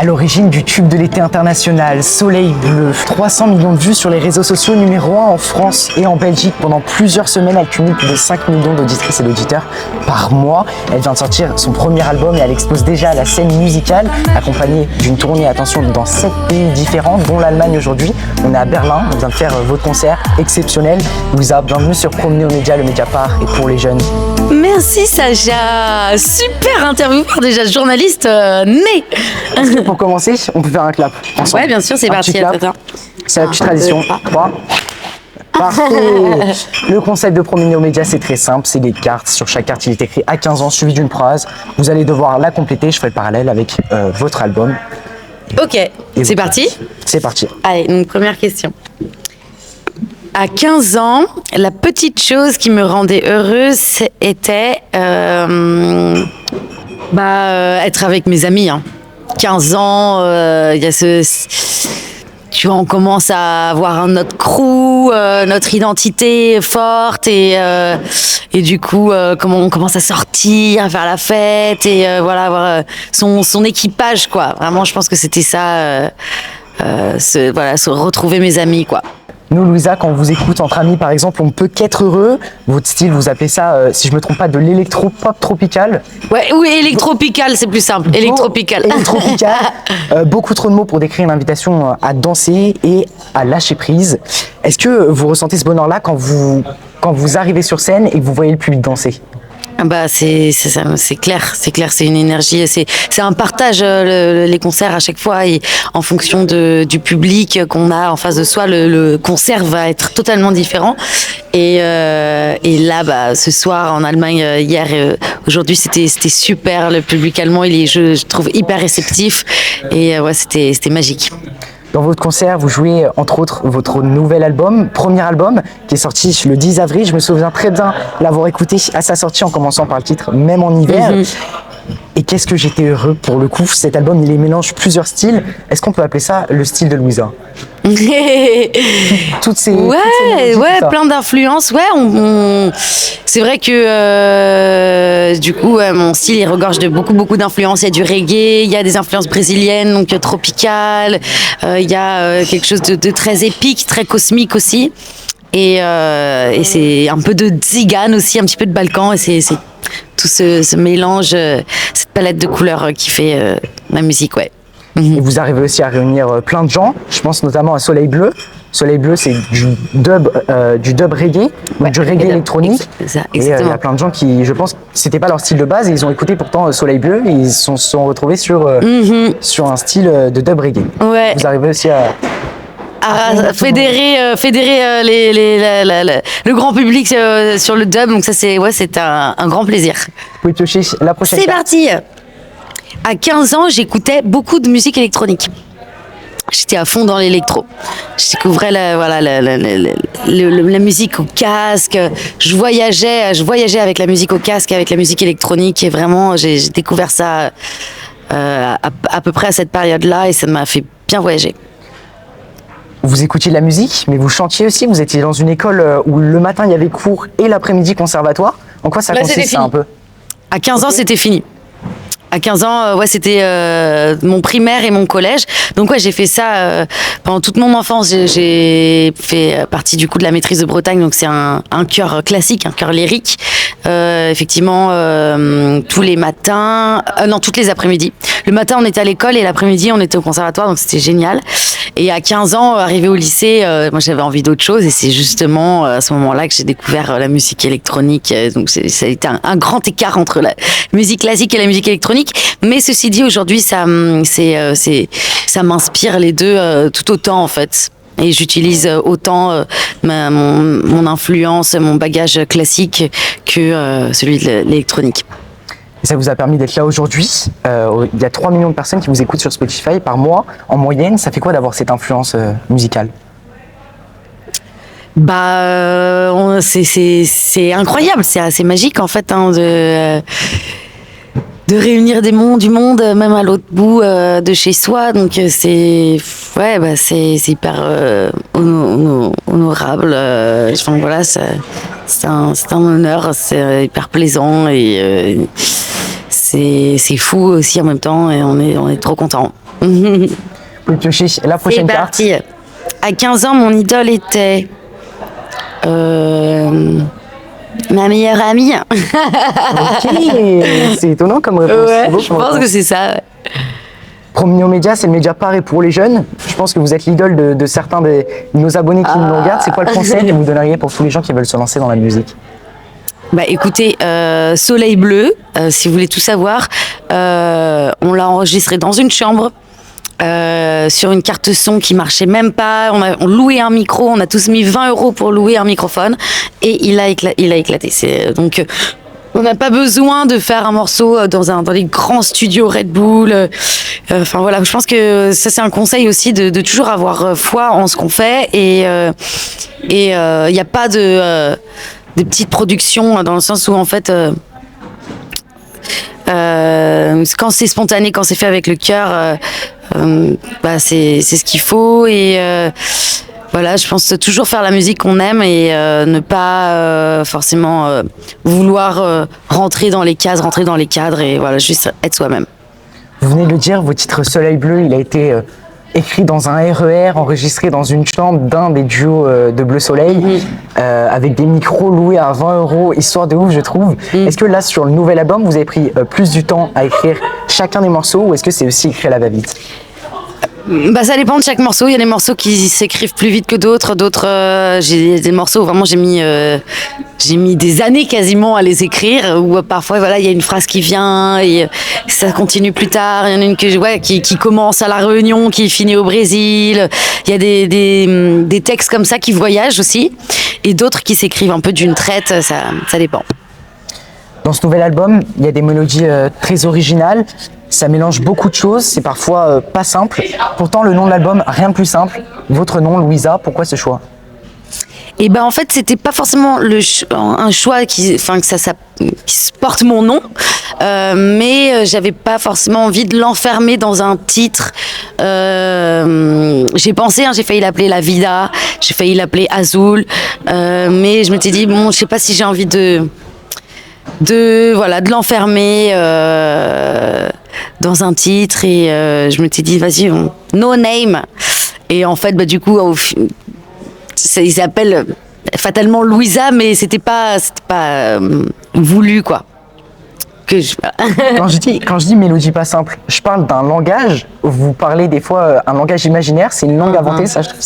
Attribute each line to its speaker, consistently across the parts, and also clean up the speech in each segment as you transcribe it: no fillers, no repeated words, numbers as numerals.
Speaker 1: À l'origine du tube de l'été international, Soleil Bleu, 300 millions de vues sur les réseaux sociaux, numéro 1 en France et en Belgique. Pendant plusieurs semaines, elle cumule plus de 5 millions d'auditrices et d'auditeurs par mois. Elle vient de sortir son premier album et elle explose déjà à la scène musicale, accompagnée d'une tournée, attention, dans 7 pays différents, dont l'Allemagne aujourd'hui. On est à Berlin, on vient de faire votre concert exceptionnel. Louisa, bienvenue sur Promener aux médias, le Mediapart et pour les jeunes.
Speaker 2: Merci Sacha, super intervieweur déjà, journaliste né.
Speaker 1: Pour commencer, on peut faire un clap ensemble.
Speaker 2: Ouais, bien sûr, c'est parti.
Speaker 1: C'est la petite tradition. 3. Parfait. Le concept de Promener aux médias, c'est très simple, c'est des cartes. Sur chaque carte, il est écrit à 15 ans, suivi d'une phrase. Vous allez devoir la compléter. Je ferai le parallèle avec votre album.
Speaker 2: Ok, c'est parti.
Speaker 1: C'est parti.
Speaker 2: Allez, donc première question. À 15 ans, la petite chose qui me rendait heureuse était être avec mes amis. 15 ans, il y a tu vois, on commence à avoir notre crew, notre identité forte et du coup, comment on commence à sortir, à faire la fête et voilà, avoir son équipage, quoi. Vraiment, je pense que c'était ça, se retrouver mes amis, quoi.
Speaker 1: Nous, Louisa, quand on vous écoute entre amis, par exemple, on peut qu'être heureux. Votre style, vous appelez ça, si je me trompe pas, de l'électro-pop tropical.
Speaker 2: Ouais, oui, électropical, c'est plus simple. Électropical.
Speaker 1: Électropical. Beaucoup trop de mots pour décrire une invitation à danser et à lâcher prise. Est-ce que vous ressentez ce bonheur-là quand vous arrivez sur scène et que vous voyez le public danser ?
Speaker 2: Bah c'est clair, c'est une énergie, c'est un partage, les concerts à chaque fois, et en fonction du public qu'on a en face de soi, le concert va être totalement différent. Et là, ce soir en Allemagne, hier, aujourd'hui, c'était super. Le public allemand, il est, je trouve, hyper réceptif, et ouais, c'était magique.
Speaker 1: Dans votre concert, vous jouez entre autres votre nouvel album, premier album, qui est sorti le 10 avril. Je me souviens très bien l'avoir écouté à sa sortie en commençant par le titre « Même en hiver ». Et qu'est-ce que j'étais heureux pour le coup. Cet album, il mélange plusieurs styles. Est-ce qu'on peut appeler ça le style de Louisa ? Toutes ces
Speaker 2: plein d'influences. Ouais, c'est vrai que du coup, mon style il regorge de beaucoup d'influences. Il y a du reggae, il y a des influences brésiliennes, donc tropicales. Il y a quelque chose de très épique, très cosmique aussi. Et c'est un peu de tzigane aussi, un petit peu de Balkan. Et c'est tout ce mélange, cette palette de couleurs qui fait ma musique, ouais.
Speaker 1: Et vous arrivez aussi à réunir plein de gens. Je pense notamment à Soleil Bleu. Soleil Bleu, c'est du dub reggae, donc du reggae électronique.
Speaker 2: Ça,
Speaker 1: et il y a plein de gens qui, je pense, c'était pas leur style de base et ils ont écouté pourtant Soleil Bleu et ils se sont retrouvés sur un style de dub reggae.
Speaker 2: Ouais.
Speaker 1: Vous arrivez aussi à
Speaker 2: fédérer le grand public sur le dub, donc ça c'est un grand plaisir.
Speaker 1: Vous pouvez piocher la prochaine.
Speaker 2: C'est parti. À 15 ans, j'écoutais beaucoup de musique électronique. J'étais à fond dans l'électro. Je découvrais la musique au casque. Je voyageais avec la musique au casque, avec la musique électronique, et vraiment j'ai découvert ça à peu près à cette période-là, et ça m'a fait bien voyager.
Speaker 1: Vous écoutiez de la musique, mais vous chantiez aussi. Vous étiez dans une école où le matin il y avait cours et l'après-midi conservatoire. En quoi ça consiste ça un peu ?
Speaker 2: À 15 ans, c'était fini. À 15 ans, c'était mon primaire et mon collège. Donc ouais, j'ai fait ça pendant toute mon enfance. J'ai fait partie du coup de la maîtrise de Bretagne. Donc c'est un chœur classique, un chœur lyrique. Effectivement, tous les matins, non, toutes les après-midi. Le matin, on était à l'école et l'après-midi, on était au conservatoire. Donc c'était génial. Et à 15 ans, arrivé au lycée, moi j'avais envie d'autre chose. Et c'est justement à ce moment-là que j'ai découvert la musique électronique. Donc ça a été un grand écart entre la musique classique et la musique électronique. Mais ceci dit, aujourd'hui, ça m'inspire les deux tout autant, en fait. Et j'utilise autant mon influence, mon bagage classique que celui de l'électronique.
Speaker 1: Et ça vous a permis d'être là aujourd'hui. Il y a 3 millions de personnes qui vous écoutent sur Spotify par mois. En moyenne, ça fait quoi d'avoir cette influence musicale ?
Speaker 2: C'est incroyable, c'est assez magique en fait de réunir du monde, même à l'autre bout de chez soi. Donc c'est hyper honorable. Voilà, c'est un honneur, c'est hyper plaisant et c'est fou aussi en même temps, et on est trop contents.
Speaker 1: Vous pouvez piocher la prochaine
Speaker 2: C'est
Speaker 1: carte.
Speaker 2: parti. À 15 ans, mon idole était ma meilleure amie.
Speaker 1: Ok, c'est étonnant comme réponse.
Speaker 2: Ouais,
Speaker 1: C'est beau
Speaker 2: je
Speaker 1: comme
Speaker 2: pense
Speaker 1: réponse.
Speaker 2: que c'est ça. Ouais.
Speaker 1: Promener aux médias, c'est le média paré pour les jeunes. Je pense que vous êtes l'idole de certains de nos abonnés qui nous regardent. C'est quoi le conseil que vous donneriez pour tous les gens qui veulent se lancer dans la musique?
Speaker 2: Bah écoutez, Soleil Bleu, si vous voulez tout savoir, on l'a enregistré dans une chambre. Sur une carte son qui marchait même pas, on louait un micro, on a tous mis 20 € pour louer un microphone et il a éclaté. Donc on n'a pas besoin de faire un morceau dans les grands studios Red Bull. Enfin voilà, je pense que ça c'est un conseil aussi de toujours avoir foi en ce qu'on fait et il n'y a pas de petites productions dans le sens où en fait quand c'est spontané, quand c'est fait avec le cœur, bah c'est ce qu'il faut et voilà, je pense toujours faire la musique qu'on aime et ne pas forcément vouloir rentrer dans les cases, rentrer dans les cadres et voilà, juste être soi-même.
Speaker 1: Vous venez de le dire, votre titre Soleil Bleu, il a été écrit dans un RER, enregistré dans une chambre d'un des duos de Bleu Soleil, avec des micros loués à 20 €, histoire de ouf, je trouve. Est-ce que là, sur le nouvel album, vous avez pris plus du temps à écrire chacun des morceaux ou est-ce que c'est aussi écrit à la va-vite?
Speaker 2: Bah ça dépend de chaque morceau. Il y a des morceaux qui s'écrivent plus vite que d'autres. D'autres, j'ai des morceaux où vraiment j'ai mis des années quasiment à les écrire. Ou parfois voilà, il y a une phrase qui vient et ça continue plus tard. Il y en a une qui commence à la Réunion, qui finit au Brésil. Il y a des textes comme ça qui voyagent aussi et d'autres qui s'écrivent un peu d'une traite. Ça dépend.
Speaker 1: Dans ce nouvel album, il y a des mélodies très originales. Ça mélange beaucoup de choses, c'est parfois pas simple. Pourtant, le nom de l'album, rien de plus simple. Votre nom, Louisa, pourquoi ce choix?
Speaker 2: Et ben en fait, c'était pas forcément un choix qui porte mon nom, mais j'avais pas forcément envie de l'enfermer dans un titre. J'ai pensé, j'ai failli l'appeler La Vida, j'ai failli l'appeler Azul, mais je m'étais dit bon, je sais pas si j'ai envie de l'enfermer dans un titre et je m'étais dit vas-y, no name. Et en fait, bah du coup, il s'appelle fatalement Louisa, mais c'était pas voulu quoi.
Speaker 1: Quand je dis mélodie pas simple, je parle d'un langage. Vous parlez des fois un langage imaginaire, c'est une langue inventée. Ça, je trouve,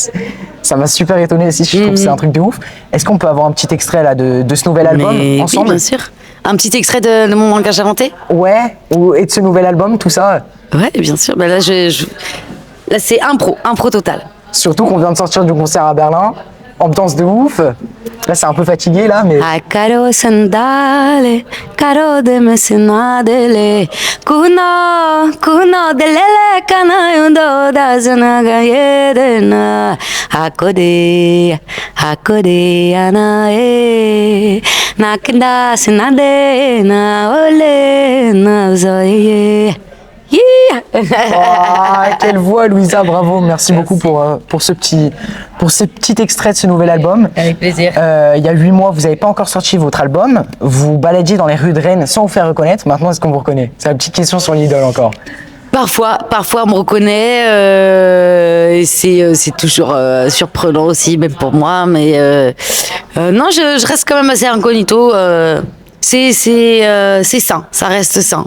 Speaker 1: ça m'a super étonné aussi. Je trouve que c'est un truc de ouf. Est-ce qu'on peut avoir un petit extrait là de ce nouvel album ensemble?
Speaker 2: Oui, bien sûr. Un petit extrait de mon langage inventé?
Speaker 1: Ouais, et de ce nouvel album, tout ça.
Speaker 2: Ouais, bien sûr. Bah là, là, c'est impro total.
Speaker 1: Surtout qu'on vient de sortir du concert à Berlin. Ambiance de ouf. Là, c'est un peu fatigué, là, mais...
Speaker 2: A caro sandale, caro de mesinadele, kuno delele kanayondo da zanagayedena, hakode anae, nakda sinadena ole na zoye.
Speaker 1: Oh, quelle voix, Louisa, bravo, merci beaucoup pour ce petit extrait de ce nouvel album.
Speaker 2: Avec plaisir.
Speaker 1: Il y a 8 mois, vous n'avez pas encore sorti votre album, vous baladiez dans les rues de Rennes sans vous faire reconnaître, maintenant est-ce qu'on vous reconnaît? C'est la petite question sur l'idole encore.
Speaker 2: Parfois on me reconnaît et c'est toujours surprenant aussi, même pour moi, mais non, je reste quand même assez incognito. C'est sain, ça reste sain.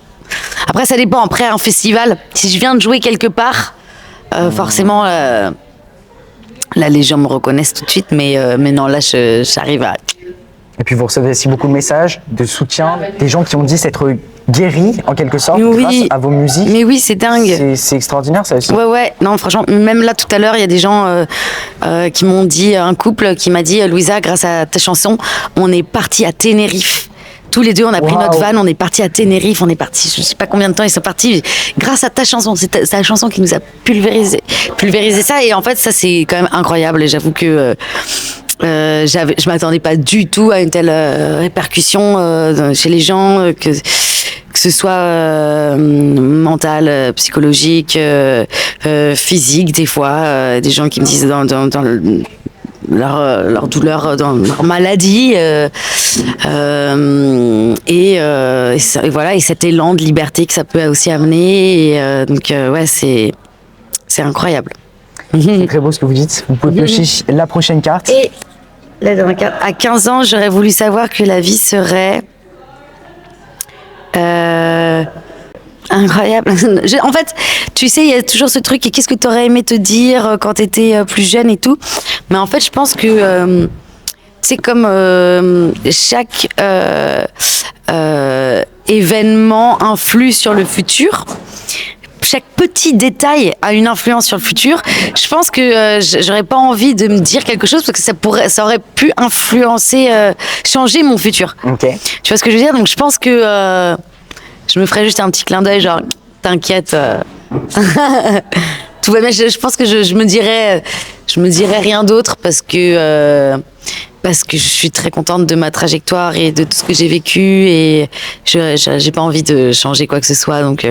Speaker 2: Après, ça dépend. Après un festival, si je viens de jouer quelque part, forcément, là, les gens me reconnaissent tout de suite, mais non, là, j'arrive à...
Speaker 1: Et puis vous recevez aussi beaucoup de messages, de soutien, des gens qui ont dit s'être guéris, en quelque sorte, grâce à vos musiques.
Speaker 2: Mais oui, c'est dingue.
Speaker 1: C'est extraordinaire, ça aussi.
Speaker 2: Ouais, non, franchement, même là, tout à l'heure, il y a des gens qui m'ont dit, un couple qui m'a dit, Louisa, grâce à ta chanson, on est parti à Tenerife. Tous les deux, on a pris notre van, on est parti à Tenerife, on est parti, je sais pas combien de temps ils sont partis, grâce à ta chanson. C'est ta chanson qui nous a pulvérisé ça. Et en fait, ça, c'est quand même incroyable. Et j'avoue que je m'attendais pas du tout à une telle répercussion chez les gens, que ce soit mental, psychologique, physique, des fois. Des gens qui me disent dans leur douleur, dans leur maladie, et voilà, et cet élan de liberté que ça peut aussi amener, et donc ouais, c'est c'est incroyable.
Speaker 1: C'est très beau ce que vous dites. Vous pouvez piocher la prochaine carte.
Speaker 2: Et la dernière carte, à 15 ans, j'aurais voulu savoir que la vie serait incroyable. En fait, tu sais, il y a toujours ce truc, et qu'est-ce que tu aurais aimé te dire quand tu étais plus jeune et tout. Mais en fait, je pense que c'est comme chaque événement influe sur le futur. Chaque petit détail a une influence sur le futur. Je pense que j'aurais pas envie de me dire quelque chose parce que ça aurait pu influencer, changer mon futur.
Speaker 1: Ok.
Speaker 2: Tu vois ce que je veux dire? Donc je pense que je me ferais juste un petit clin d'œil, genre t'inquiète, tout va bien. Je pense que je me dirais rien d'autre parce que je suis très contente de ma trajectoire et de tout ce que j'ai vécu et j'ai pas envie de changer quoi que ce soit. Donc,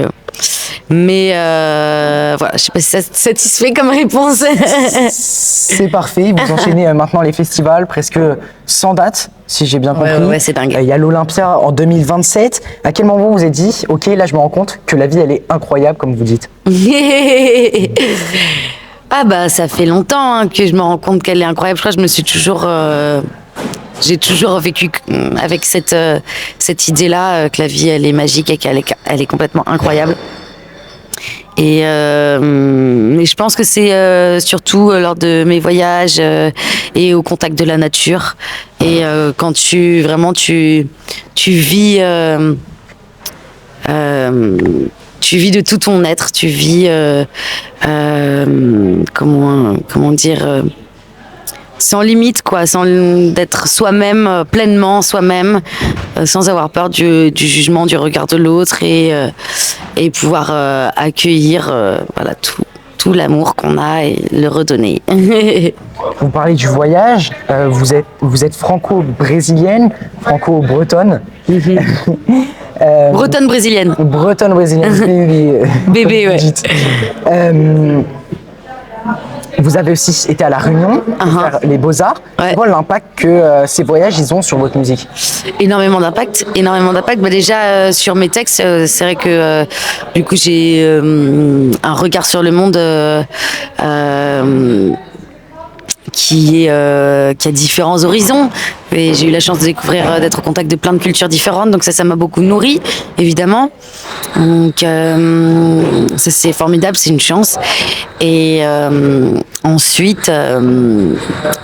Speaker 2: mais voilà, je sais pas si ça te satisfait comme réponse.
Speaker 1: C'est parfait. Vous enchaînez maintenant les festivals, presque 100 dates, si j'ai bien compris.
Speaker 2: Ouais, c'est dingue.
Speaker 1: Il y a l'Olympia en 2027. À quel moment vous vous êtes dit, ok, là je me rends compte que la vie elle est incroyable, comme vous dites?
Speaker 2: Ah bah ça fait longtemps que je me rends compte qu'elle est incroyable. Je crois que je me suis toujours, j'ai toujours vécu avec cette idée-là que la vie elle est magique et qu'elle est complètement incroyable. Et mais je pense que c'est surtout lors de mes voyages et au contact de la nature et quand tu vis. Tu vis de tout ton être, tu vis, comment dire, sans limite, quoi, sans d'être soi-même, pleinement soi-même, sans avoir peur du jugement, du regard de l'autre et pouvoir accueillir voilà, tout l'amour qu'on a et le redonner.
Speaker 1: Vous parlez du voyage, vous êtes franco-brésilienne, franco-bretonne.
Speaker 2: Bretonne brésilienne.
Speaker 1: Bretonne brésilienne,
Speaker 2: bébé, ouais.
Speaker 1: Vous avez aussi été à La Réunion pour faire les Beaux-Arts.
Speaker 2: Ouais.
Speaker 1: C'est quoi l'impact que ces voyages ils ont sur votre musique?
Speaker 2: Énormément d'impact. Bah déjà sur mes textes, c'est vrai que du coup j'ai un regard sur le monde qui a différents horizons. Et j'ai eu la chance de découvrir, d'être au contact de plein de cultures différentes, donc ça m'a beaucoup nourri, évidemment. Donc ça c'est formidable, c'est une chance. Et ensuite,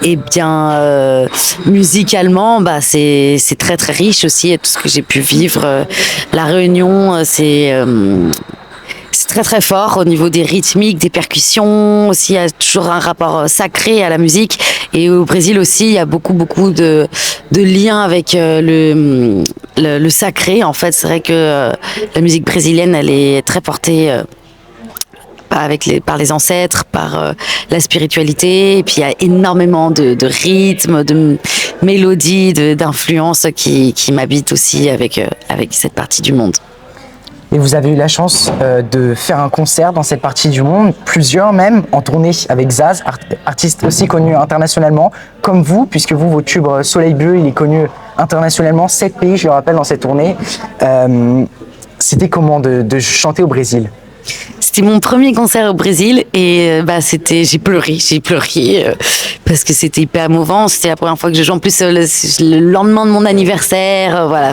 Speaker 2: eh bien, musicalement, bah c'est très très riche aussi, tout ce que j'ai pu vivre. La Réunion, c'est très très fort au niveau des rythmiques, des percussions. Aussi, il y a toujours un rapport sacré à la musique. Et au Brésil aussi, il y a beaucoup de liens avec le sacré. En fait, c'est vrai que la musique brésilienne, elle est très portée par les ancêtres, par la spiritualité. Et puis il y a énormément de rythmes, de mélodies, d'influences qui m'habitent aussi avec cette partie du monde.
Speaker 1: Et vous avez eu la chance de faire un concert dans cette partie du monde, plusieurs même, en tournée avec Zaz, artiste aussi connu internationalement, comme vous, puisque vous, votre tube Soleil Bleu, il est connu internationalement, 7 pays, je le rappelle, dans cette tournée. C'était comment de chanter au Brésil?
Speaker 2: C'était mon premier concert au Brésil et j'ai pleuré parce que c'était hyper émouvant. C'était la première fois que je joue, en plus le lendemain de mon anniversaire, voilà.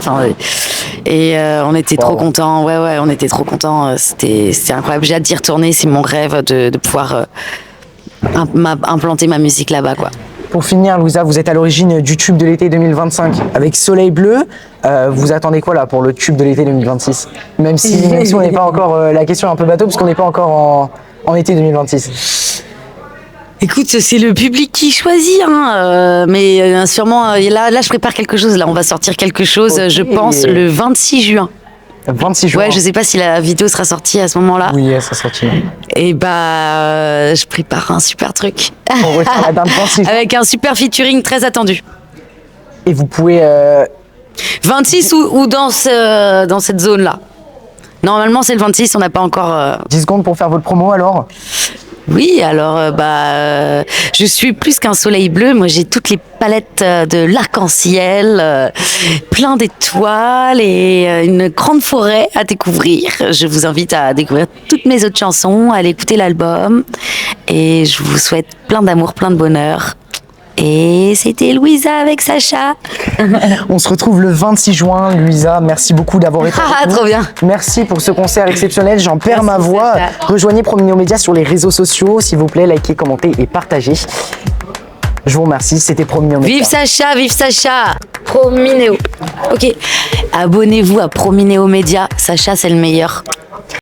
Speaker 2: On était trop contents. Ouais, on était trop contents. C'était incroyable. J'ai hâte d'y retourner. C'est mon rêve de pouvoir implanter ma musique là-bas, quoi.
Speaker 1: Pour finir, Louisa, vous êtes à l'origine du tube de l'été 2025 avec Soleil Bleu. Vous attendez quoi là pour le tube de l'été 2026? Même si on n'est pas encore, la question est un peu bateau parce qu'on n'est pas encore en été 2026.
Speaker 2: Écoute, c'est le public qui choisit, mais sûrement là je prépare quelque chose. Là, on va sortir quelque chose, okay. Je pense le 26 juin.
Speaker 1: 26 juin.
Speaker 2: Ouais, je sais pas si la vidéo sera sortie à ce moment-là.
Speaker 1: Oui, elle sera sortie.
Speaker 2: Et je prépare un super truc.
Speaker 1: On retient la date 26 juin.
Speaker 2: Avec un super featuring très attendu.
Speaker 1: Et vous pouvez...
Speaker 2: 26 ou dans cette zone-là. Normalement, c'est le 26, on n'a pas encore...
Speaker 1: 10 secondes pour faire votre promo alors.
Speaker 2: Oui, alors je suis plus qu'un soleil bleu. Moi, j'ai toutes les palettes de l'arc-en-ciel, plein d'étoiles et une grande forêt à découvrir. Je vous invite à découvrir toutes mes autres chansons, à aller écouter l'album. Et je vous souhaite plein d'amour, plein de bonheur. Et c'était Louisa avec Sacha.
Speaker 1: On se retrouve le 26 juin, Louisa. Merci beaucoup d'avoir été avec nous.
Speaker 2: Trop bien.
Speaker 1: Merci pour ce concert exceptionnel. J'en perds ma voix.
Speaker 2: Sacha.
Speaker 1: Rejoignez Prominéo Média sur les réseaux sociaux, s'il vous plaît. Likez, commentez et partagez. Je vous remercie. C'était Prominéo Média.
Speaker 2: Vive Sacha, vive Sacha. Prominéo. Ok. Abonnez-vous à Prominéo Média. Sacha, c'est le meilleur.